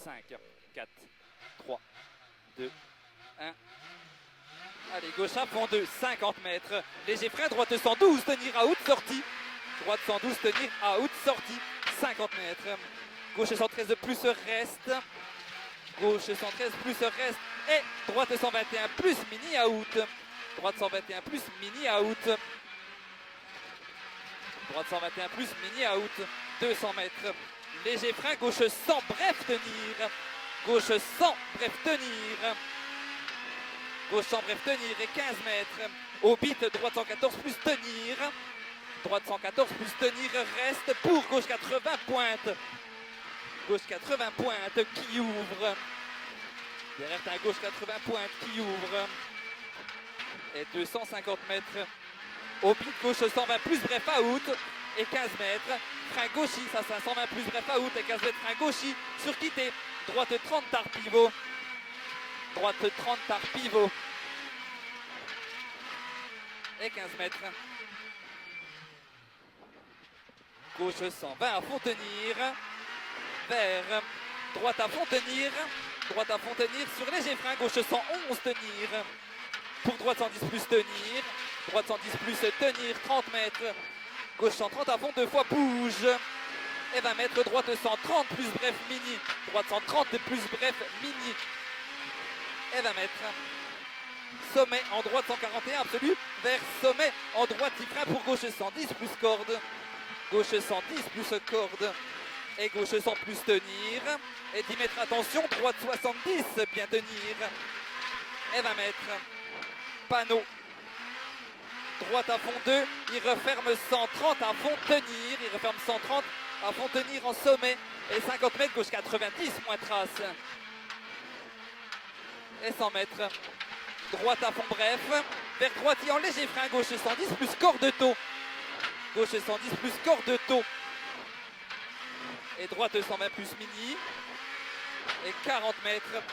5, 4, 3, 2, 1. Allez, gauche à fond 2, 50 mètres. Léger frein, droite 112, tenir out, sortie. Droite 112, tenir out, sortie. 50 mètres. Gauche 113 plus reste. Gauche 113 plus reste. Et droite 121 plus mini out. Droite 121 plus mini out. Droite 121 plus mini out. 200 mètres. Léger frein, gauche 100, bref tenir. Gauche 100, bref tenir. Gauche 100, bref tenir et 15 mètres. Au bit, droite 114 plus tenir. Droite 114 plus tenir reste pour gauche 80 pointe. Gauche 80 pointe qui ouvre. Derrière, t'as un gauche 80 pointe qui ouvre. Et 250 mètres. Au bit, gauche 120 plus bref out. Et 15 mètres. Frein gauchi, ça c'est un 120 plus bref out. Et 15 mètres frein gauchi sur quitté. Droite 30 tard pivot. Droite 30 tard pivot. Et 15 mètres. Gauche 120 à fond tenir. Vers droite à fond tenir. Droite à fond tenir sur léger frein. Gauche 111 tenir. Pour droite 110 plus tenir. Droite 110 plus tenir. 30 mètres. Gauche 130 à fond 2 fois bouge. Et 20 mètres. Droite 130 plus bref mini. Droite 130 plus bref mini. Et 20 mètres. Sommet en droite 141 absolu. Vers sommet en droite y frein pour gauche 110 plus corde. Gauche 110 plus corde. Et gauche 100 plus tenir. Et 10 mètres attention. Droite 70 bien tenir. Et 20 mètres. Panneau. Droite à fond 2. Il referme 130 à fond tenir. Il referme 130 à fond tenir en sommet. Et 50 mètres. Gauche 90 moins trace. Et 100 mètres. Droite à fond bref. Vers droite en léger frein. Gauche 110 plus corde taux. Gauche 110 plus corde taux. Et droite 120 plus mini. Et 40 mètres.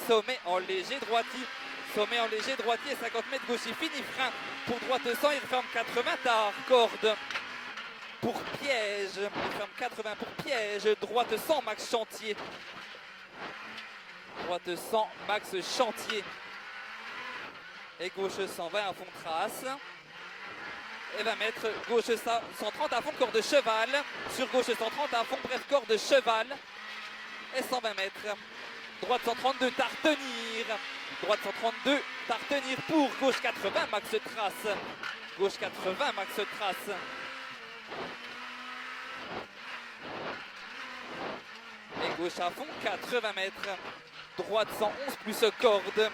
Sommet en léger droitier. Sommet en léger droitier. 50 mètres gaucher fini frein. Pour droite 100, il referme 80 tard. Corde. Pour piège. Il ferme 80 pour piège. Droite 100 max chantier. Droite 100 max chantier. Et gauche 120 à fond trace. Et 20 mètres, gauche 130 à fond corde cheval. Sur gauche 130 à fond bref corde cheval. Et 120 mètres. Droite 132 tard tenir. Droite 132 tard tenir pour gauche 80 max trace. Gauche 80 max trace. Et gauche à fond 80 mètres. Droite 111 plus corde.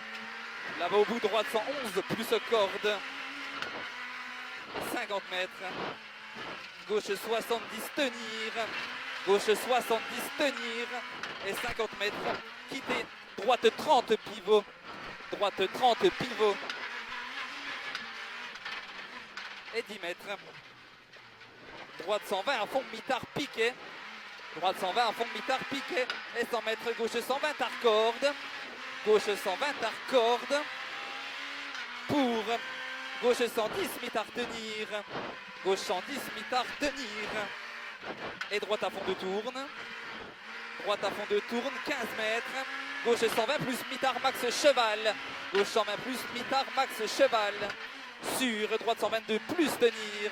Là-bas au bout, droite 111 plus corde. 50 mètres. Gauche 70 tenir. Gauche 70 tenir. Et 50 mètres. Quitter. Droite 30 pivot. Droite 30 pivot. Et 10 mètres. Droite 120 à fond mi-tard piqué. Droite 120 à fond mi-tard piqué. Et 100 mètres. Gauche 120 tard corde. Gauche 120 tard corde. Pour gauche 110 mi-tard tenir. Gauche 110 mi-tard tenir. Et droite à fond de tourne. Droite à fond de tourne, 15 mètres. Gauche 120 plus mi-tard max cheval. Gauche 120 plus mi-tard max cheval. Sur droite 122 plus tenir.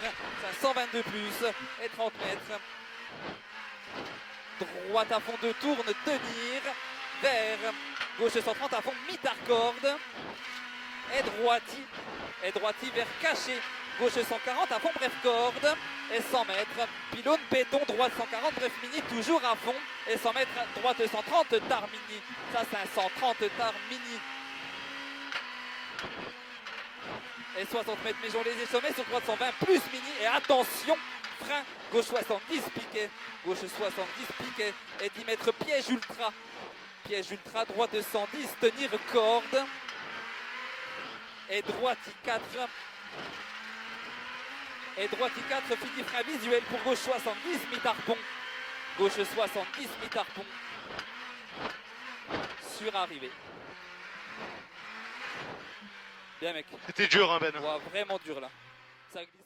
122 plus et 30 mètres. Droite à fond de tourne, tenir. Vers gauche 130 à fond mi-tard corde. Et droiti vers caché. Gauche 140 à fond bref corde. Et 100 mètres. Pylône béton, droite 140 bref mini toujours à fond. Et 100 mètres, droite 130 tard mini. Ça c'est un 130 tard mini. Et 60 mètres Méjon léger sommet sur droite 120 plus mini. Et attention, frein, gauche 70 piqué. Gauche 70 piqué. Et 10 mètres piège ultra. Piège ultra, droite 110, tenir corde. Et droite I4. Et droite I4, fini frein visuel pour gauche 70, mi-tarpon. Gauche 70, mi-tarpon. Sur arrivée. Bien mec. C'était dur hein Ben. Ouais, vraiment dur là. Ça glisse.